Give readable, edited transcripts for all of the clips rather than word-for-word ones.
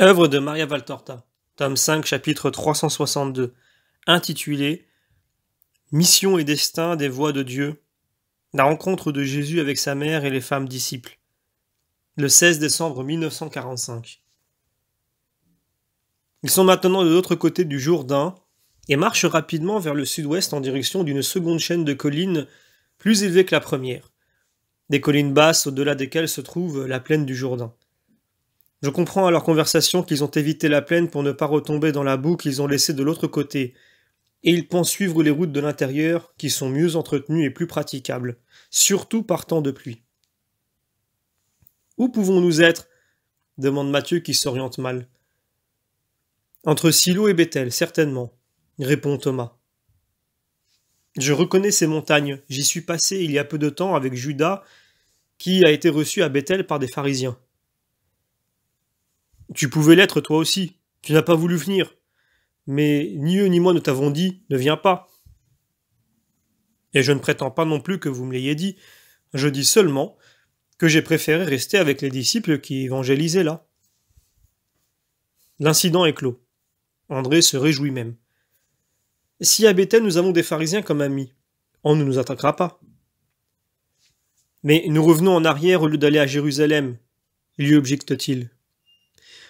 Œuvre de Maria Valtorta, tome 5, chapitre 362, intitulé Mission et destin des voies de Dieu, la rencontre de Jésus avec sa mère et les femmes disciples, le 16 décembre 1945. Ils sont maintenant de l'autre côté du Jourdain et marchent rapidement vers le sud-ouest en direction d'une seconde chaîne de collines plus élevée que la première, des collines basses au-delà desquelles se trouve la plaine du Jourdain. Je comprends à leur conversation qu'ils ont évité la plaine pour ne pas retomber dans la boue qu'ils ont laissée de l'autre côté, et ils pensent suivre les routes de l'intérieur qui sont mieux entretenues et plus praticables, surtout par temps de pluie. Où pouvons-nous être demande Matthieu qui s'oriente mal. Entre Silo et Bethel, certainement, répond Thomas. Je reconnais ces montagnes, j'y suis passé il y a peu de temps avec Judas, qui a été reçu à Bethel par des pharisiens. Tu pouvais l'être toi aussi, tu n'as pas voulu venir. Mais ni eux ni moi ne t'avons dit, ne viens pas. Et je ne prétends pas non plus que vous me l'ayez dit, je dis seulement que j'ai préféré rester avec les disciples qui évangélisaient là. L'incident est clos. André se réjouit même. Si à Bethel nous avons des pharisiens comme amis, on ne nous attaquera pas. Mais nous revenons en arrière au lieu d'aller à Jérusalem, lui objecte-t-il.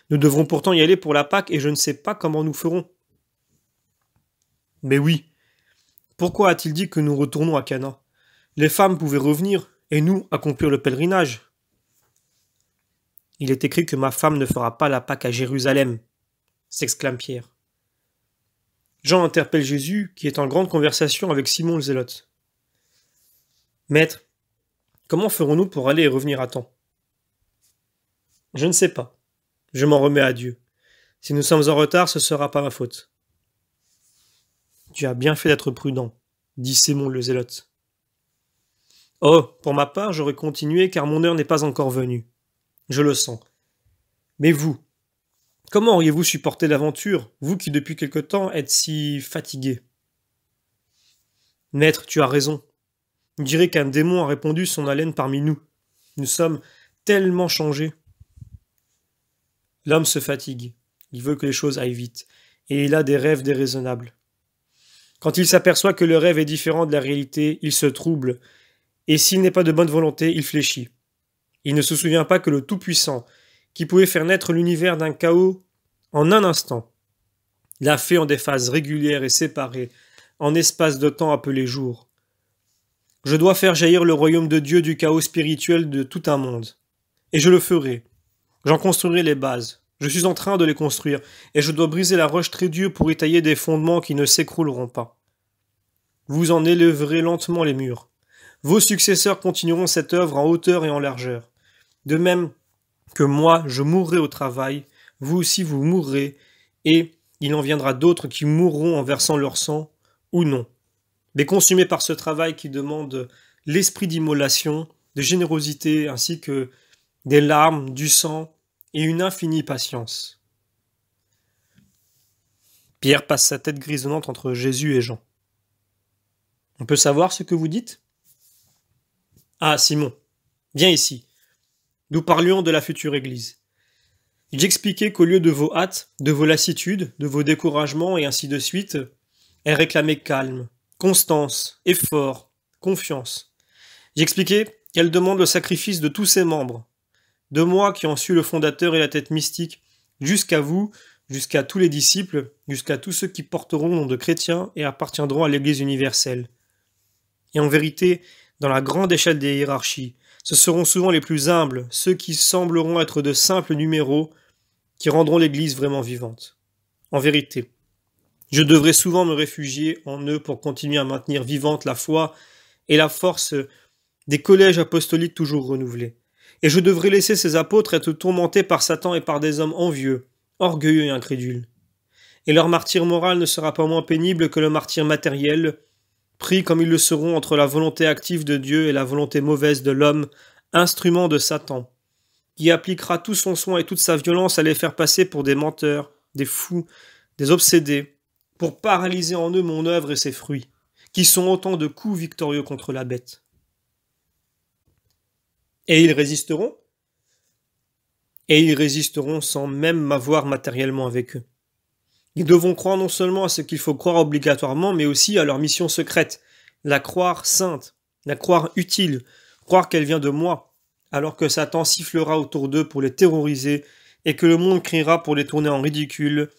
Nous devrons pourtant y aller pour la Pâque et je ne sais pas comment nous ferons. Mais oui. Pourquoi a-t-il dit que nous retournons à Cana? Les femmes pouvaient revenir et nous accomplir le pèlerinage. Il est écrit que ma femme ne fera pas la Pâque à Jérusalem, s'exclame Pierre. Jean interpelle Jésus qui est en grande conversation avec Simon le Zélote. Maître, comment ferons-nous pour aller et revenir à temps? Je ne sais pas. Je m'en remets à Dieu. Si nous sommes en retard, ce sera pas ma faute. Tu as bien fait d'être prudent, dit Simon le Zélote. Oh, pour ma part, j'aurais continué car mon heure n'est pas encore venue. Je le sens. Mais vous, comment auriez-vous supporté l'aventure, vous qui depuis quelque temps êtes si fatigué? Maître, tu as raison. On dirait qu'un démon a répandu son haleine parmi nous. Nous sommes tellement changés. L'homme se fatigue. Il veut que les choses aillent vite. Et il a des rêves déraisonnables. Quand il s'aperçoit que le rêve est différent de la réalité, il se trouble. Et s'il n'est pas de bonne volonté, il fléchit. Il ne se souvient pas que le Tout-Puissant, qui pouvait faire naître l'univers d'un chaos en un instant, l'a fait en des phases régulières et séparées, en espace de temps appelé jour. Je dois faire jaillir le royaume de Dieu du chaos spirituel de tout un monde. Et je le ferai. J'en construirai les bases. Je suis en train de les construire, et je dois briser la roche très dure pour y tailler des fondements qui ne s'écrouleront pas. Vous en élèverez lentement les murs. Vos successeurs continueront cette œuvre en hauteur et en largeur. De même que moi, je mourrai au travail, vous aussi vous mourrez, et il en viendra d'autres qui mourront en versant leur sang, ou non. Mais consumés par ce travail qui demande l'esprit d'immolation, de générosité, ainsi que des larmes, du sang et une infinie patience. Pierre passe sa tête grisonnante entre Jésus et Jean. On peut savoir ce que vous dites? Ah, Simon, viens ici. Nous parlions de la future Église. J'expliquais qu'au lieu de vos hâtes, de vos lassitudes, de vos découragements et ainsi de suite, elle réclamait calme, constance, effort, confiance. J'expliquais qu'elle demande le sacrifice de tous ses membres, de moi qui en suis le fondateur et la tête mystique, jusqu'à vous, jusqu'à tous les disciples, jusqu'à tous ceux qui porteront le nom de chrétiens et appartiendront à l'Église universelle. Et en vérité, dans la grande échelle des hiérarchies, ce seront souvent les plus humbles, ceux qui sembleront être de simples numéros, qui rendront l'Église vraiment vivante. En vérité, je devrais souvent me réfugier en eux pour continuer à maintenir vivante la foi et la force des collèges apostoliques toujours renouvelés. Et je devrais laisser ces apôtres être tourmentés par Satan et par des hommes envieux, orgueilleux et incrédules. Et leur martyre moral ne sera pas moins pénible que le martyre matériel, pris comme ils le seront entre la volonté active de Dieu et la volonté mauvaise de l'homme, instrument de Satan, qui appliquera tout son soin et toute sa violence à les faire passer pour des menteurs, des fous, des obsédés, pour paralyser en eux mon œuvre et ses fruits, qui sont autant de coups victorieux contre la bête. Et ils résisteront? et ils résisteront sans même m'avoir matériellement avec eux. Ils devront croire non seulement à ce qu'il faut croire obligatoirement, mais aussi à leur mission secrète, la croire sainte, la croire utile, croire qu'elle vient de moi, alors que Satan sifflera autour d'eux pour les terroriser, et que le monde criera pour les tourner en ridicule,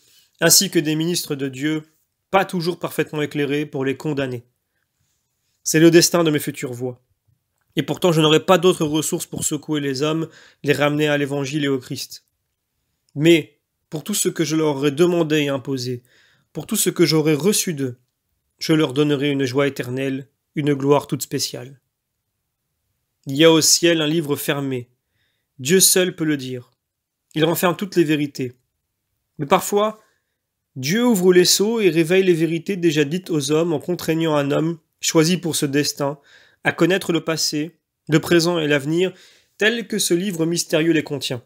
ainsi que des ministres de Dieu, pas toujours parfaitement éclairés, pour les condamner. C'est le destin de mes futures voix. Et pourtant je n'aurai pas d'autres ressources pour secouer les hommes, les ramener à l'Évangile et au Christ. Mais, pour tout ce que je leur aurais demandé et imposé, pour tout ce que j'aurais reçu d'eux, je leur donnerai une joie éternelle, une gloire toute spéciale. Il y a au ciel un livre fermé. Dieu seul peut le dire. Il renferme toutes les vérités. Mais parfois, Dieu ouvre les sceaux et réveille les vérités déjà dites aux hommes en contraignant un homme, choisi pour ce destin, à connaître le passé, le présent et l'avenir, tel que ce livre mystérieux les contient.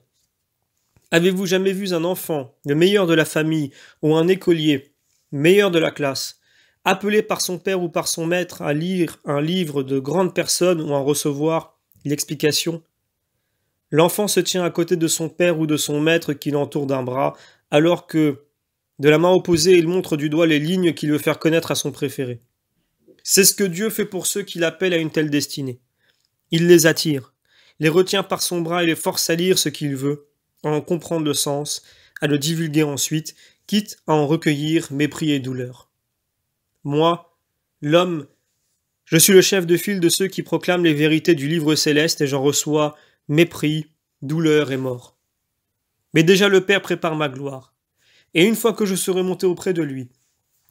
Avez-vous jamais vu un enfant, le meilleur de la famille, ou un écolier, meilleur de la classe, appelé par son père ou par son maître à lire un livre de grandes personnes ou à en recevoir l'explication? L'enfant se tient à côté de son père ou de son maître qui l'entoure d'un bras, alors que, de la main opposée, il montre du doigt les lignes qu'il veut faire connaître à son préféré. C'est ce que Dieu fait pour ceux qui l'appellent à une telle destinée. Il les attire, les retient par son bras et les force à lire ce qu'il veut, à en comprendre le sens, à le divulguer ensuite, quitte à en recueillir mépris et douleur. Moi, l'homme, je suis le chef de file de ceux qui proclament les vérités du livre céleste et j'en reçois mépris, douleur et mort. Mais déjà le Père prépare ma gloire. Et une fois que je serai monté auprès de lui,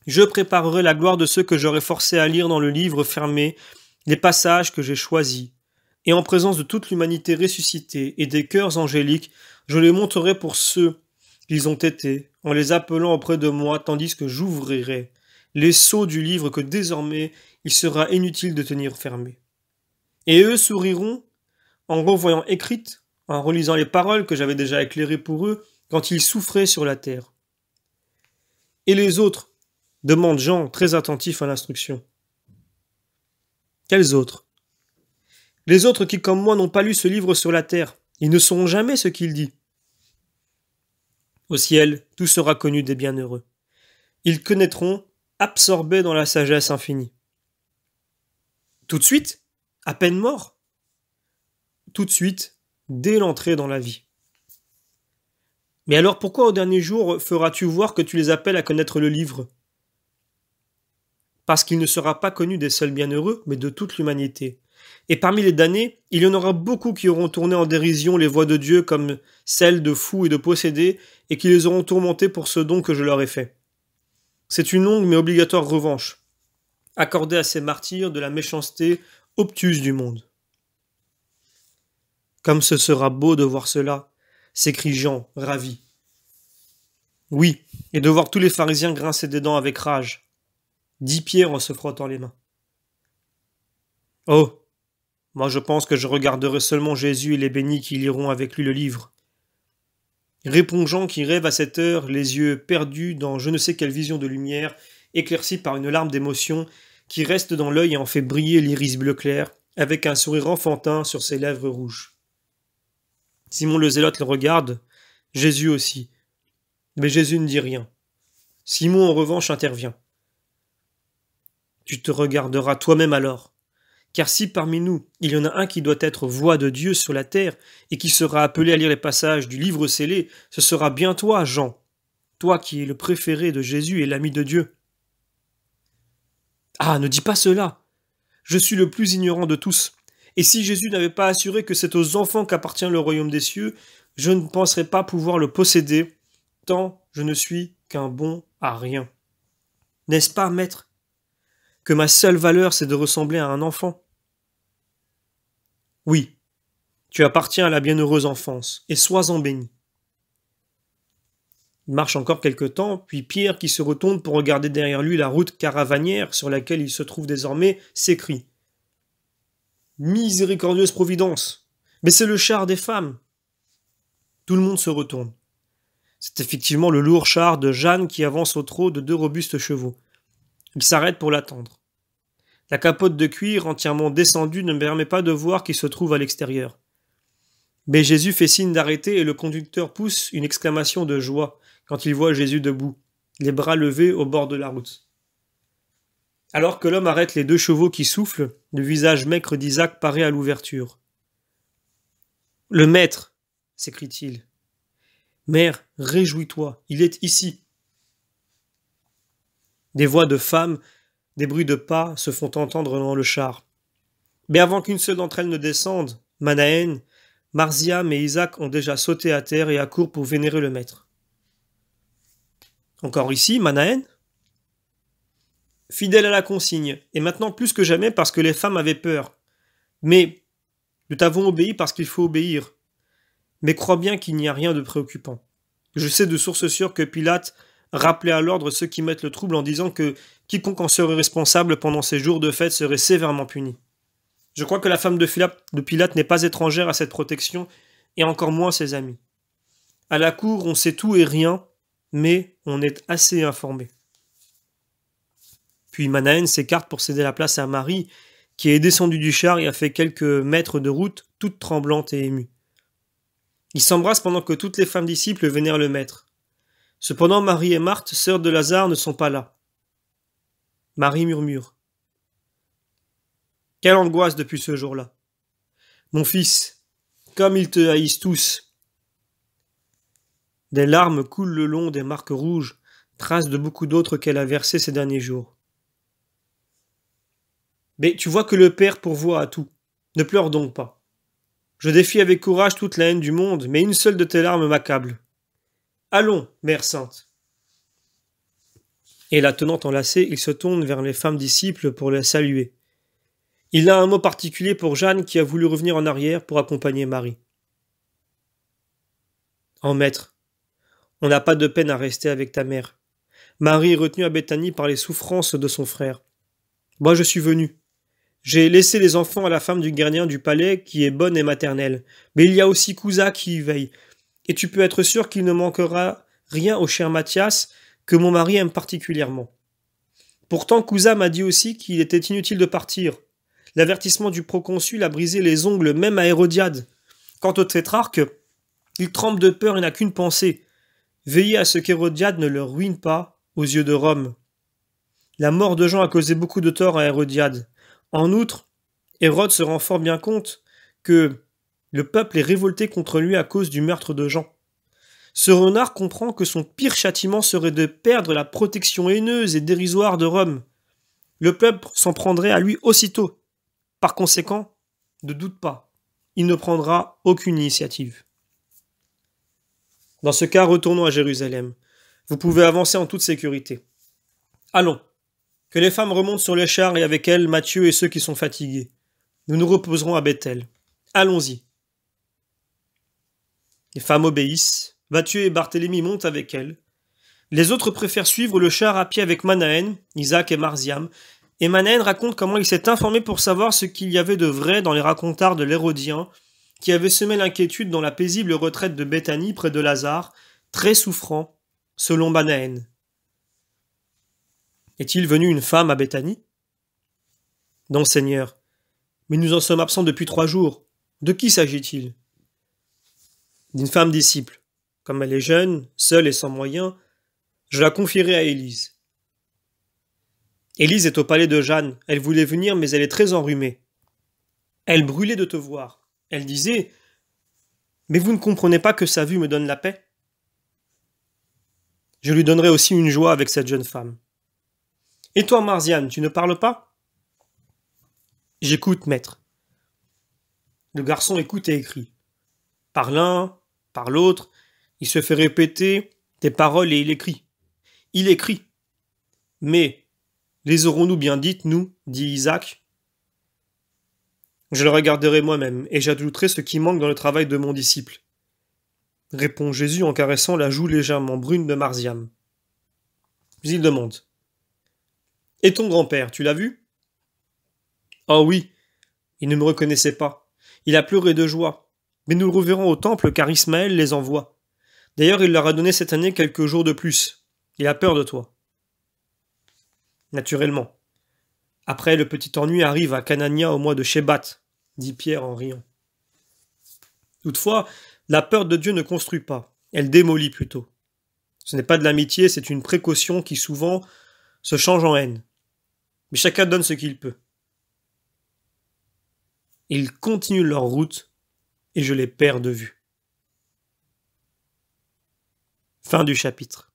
je préparerai la gloire de ceux que j'aurai forcé à lire dans le livre fermé les passages que j'ai choisis. Et en présence de toute l'humanité ressuscitée et des cœurs angéliques, je les montrerai pour ceux qu'ils ont été, en les appelant auprès de moi, tandis que j'ouvrirai les sceaux du livre que désormais il sera inutile de tenir fermés. Et eux souriront en revoyant écrites, en relisant les paroles que j'avais déjà éclairées pour eux quand ils souffraient sur la terre. Et les autres, demande Jean, très attentif à l'instruction. Quels autres? Les autres qui, comme moi, n'ont pas lu ce livre sur la terre, ils ne sauront jamais ce qu'il dit. Au ciel, tout sera connu des bienheureux. Ils connaîtront, absorbés dans la sagesse infinie. Tout de suite? À peine morts? Tout de suite, dès l'entrée dans la vie. Mais alors pourquoi au dernier jour feras-tu voir que tu les appelles à connaître le livre? Parce qu'il ne sera pas connu des seuls bienheureux, mais de toute l'humanité. Et parmi les damnés, il y en aura beaucoup qui auront tourné en dérision les voies de Dieu comme celles de fous et de possédés, et qui les auront tourmentés pour ce don que je leur ai fait. C'est une longue mais obligatoire revanche, accordée à ces martyrs de la méchanceté obtuse du monde. Comme ce sera beau de voir cela, s'écrie Jean, ravi. Oui, et de voir tous les pharisiens grincer des dents avec rage, dit Pierre en se frottant les mains. Oh, moi je pense que je regarderai seulement Jésus et les bénis qui liront avec lui le livre. Répond Jean qui rêve à cette heure, les yeux perdus dans je ne sais quelle vision de lumière, éclaircie par une larme d'émotion qui reste dans l'œil et en fait briller l'iris bleu clair, avec un sourire enfantin sur ses lèvres rouges. Simon le Zélote le regarde, Jésus aussi. Mais Jésus ne dit rien. Simon en revanche intervient. Tu te regarderas toi-même alors. Car si parmi nous, il y en a un qui doit être voix de Dieu sur la terre et qui sera appelé à lire les passages du livre scellé, ce sera bien toi, Jean, toi qui es le préféré de Jésus et l'ami de Dieu. Ah, ne dis pas cela. Je suis le plus ignorant de tous. Et si Jésus n'avait pas assuré que c'est aux enfants qu'appartient le royaume des cieux, je ne penserais pas pouvoir le posséder, tant je ne suis qu'un bon à rien. N'est-ce pas, maître, que ma seule valeur c'est de ressembler à un enfant? Oui, tu appartiens à la bienheureuse enfance, et sois-en béni. Il marche encore quelque temps, puis Pierre, qui se retourne pour regarder derrière lui la route caravanière sur laquelle il se trouve désormais, s'écrie. Miséricordieuse Providence! Mais c'est le char des femmes! Tout le monde se retourne. C'est effectivement le lourd char de Jeanne qui avance au trot de 2 robustes chevaux. Il s'arrête pour l'attendre. La capote de cuir entièrement descendue ne permet pas de voir qui se trouve à l'extérieur. Mais Jésus fait signe d'arrêter et le conducteur pousse une exclamation de joie quand il voit Jésus debout, les bras levés au bord de la route. Alors que l'homme arrête les 2 chevaux qui soufflent, le visage maigre d'Isaac paraît à l'ouverture. « Le maître !» s'écrie-t-il. « Mère, réjouis-toi, il est ici !» Des voix de femmes, des bruits de pas se font entendre dans le char. Mais avant qu'une seule d'entre elles ne descende, Manahen, Marziam et Isaac ont déjà sauté à terre et accourent pour vénérer le maître. Encore ici, Manahen ? Fidèle à la consigne, et maintenant plus que jamais parce que les femmes avaient peur. Mais nous t'avons obéi parce qu'il faut obéir. Mais crois bien qu'il n'y a rien de préoccupant. Je sais de source sûre que Pilate rappelait à l'ordre ceux qui mettent le trouble en disant que quiconque en serait responsable pendant ces jours de fête serait sévèrement puni. Je crois que la femme de Pilate n'est pas étrangère à cette protection, et encore moins ses amis. À la cour, on sait tout et rien, mais on est assez informé. Puis Manahen s'écarte pour céder la place à Marie, qui est descendue du char et a fait quelques mètres de route, toute tremblante et émue. Ils s'embrassent pendant que toutes les femmes disciples vénèrent le maître. Cependant, Marie et Marthe, sœurs de Lazare, ne sont pas là. Marie murmure. Quelle angoisse depuis ce jour-là. Mon fils, comme ils te haïssent tous. Des larmes coulent le long des marques rouges, traces de beaucoup d'autres qu'elle a versées ces derniers jours. Mais tu vois que le Père pourvoit à tout. Ne pleure donc pas. Je défie avec courage toute la haine du monde, mais une seule de tes larmes m'accable. Allons, Mère Sainte. Et la tenant enlacée, il se tourne vers les femmes disciples pour les saluer. Il a un mot particulier pour Jeanne qui a voulu revenir en arrière pour accompagner Marie. En maître, on n'a pas de peine à rester avec ta mère. Marie est retenue à Béthanie par les souffrances de son frère. Moi je suis venu. J'ai laissé les enfants à la femme du gardien du palais qui est bonne et maternelle. Mais il y a aussi Cousa qui y veille. Et tu peux être sûr qu'il ne manquera rien au cher Mathias que mon mari aime particulièrement. Pourtant Cousa m'a dit aussi qu'il était inutile de partir. L'avertissement du proconsul a brisé les ongles même à Hérodiade. Quant au tétrarque, il tremble de peur et n'a qu'une pensée. Veiller à ce qu'Hérodiade ne le ruine pas aux yeux de Rome. La mort de Jean a causé beaucoup de tort à Hérodiade. En outre, Hérode se rend fort bien compte que le peuple est révolté contre lui à cause du meurtre de Jean. Ce renard comprend que son pire châtiment serait de perdre la protection haineuse et dérisoire de Rome. Le peuple s'en prendrait à lui aussitôt. Par conséquent, ne doute pas, il ne prendra aucune initiative. Dans ce cas, retournons à Jérusalem. Vous pouvez avancer en toute sécurité. Allons, que les femmes remontent sur les chars et avec elles Matthieu et ceux qui sont fatigués. Nous nous reposerons à Bethel. Allons-y. Les femmes obéissent. Matthieu et Barthélemy montent avec elles. Les autres préfèrent suivre le char à pied avec Manahen, Isaac et Marziam, et Manahen raconte comment il s'est informé pour savoir ce qu'il y avait de vrai dans les racontards de l'Hérodien, qui avait semé l'inquiétude dans la paisible retraite de Béthanie près de Lazare, très souffrant, selon Manahen. Est-il venu une femme à Béthanie ? Non, Seigneur, mais nous en sommes absents depuis 3 jours. De qui s'agit-il ? D'une femme disciple. Comme elle est jeune, seule et sans moyens, je la confierai à Élise. Élise est au palais de Jeanne. Elle voulait venir, mais elle est très enrhumée. Elle brûlait de te voir. Elle disait « Mais vous ne comprenez pas que sa vue me donne la paix ?» Je lui donnerai aussi une joie avec cette jeune femme. Et toi, Marziane, tu ne parles pas ? J'écoute, maître. Le garçon écoute et écrit. Par l'un, par l'autre, il se fait répéter tes paroles et il écrit. Il écrit. Mais les aurons-nous bien dites, nous, dit Isaac. Je le regarderai moi-même, et j'ajouterai ce qui manque dans le travail de mon disciple, répond Jésus en caressant la joue légèrement brune de Marziam. Puis il demande. Et ton grand-père, tu l'as vu ? Oh oui, il ne me reconnaissait pas. Il a pleuré de joie. Mais nous le reverrons au temple car Ismaël les envoie. D'ailleurs, il leur a donné cette année quelques jours de plus. Il a peur de toi. Naturellement. Après, le petit ennui arrive à Canania au mois de Shebat, dit Pierre en riant. Toutefois, la peur de Dieu ne construit pas, elle démolit plutôt. Ce n'est pas de l'amitié, c'est une précaution qui souvent se change en haine. Mais chacun donne ce qu'il peut. Ils continuent leur route et je les perds de vue. Fin du chapitre.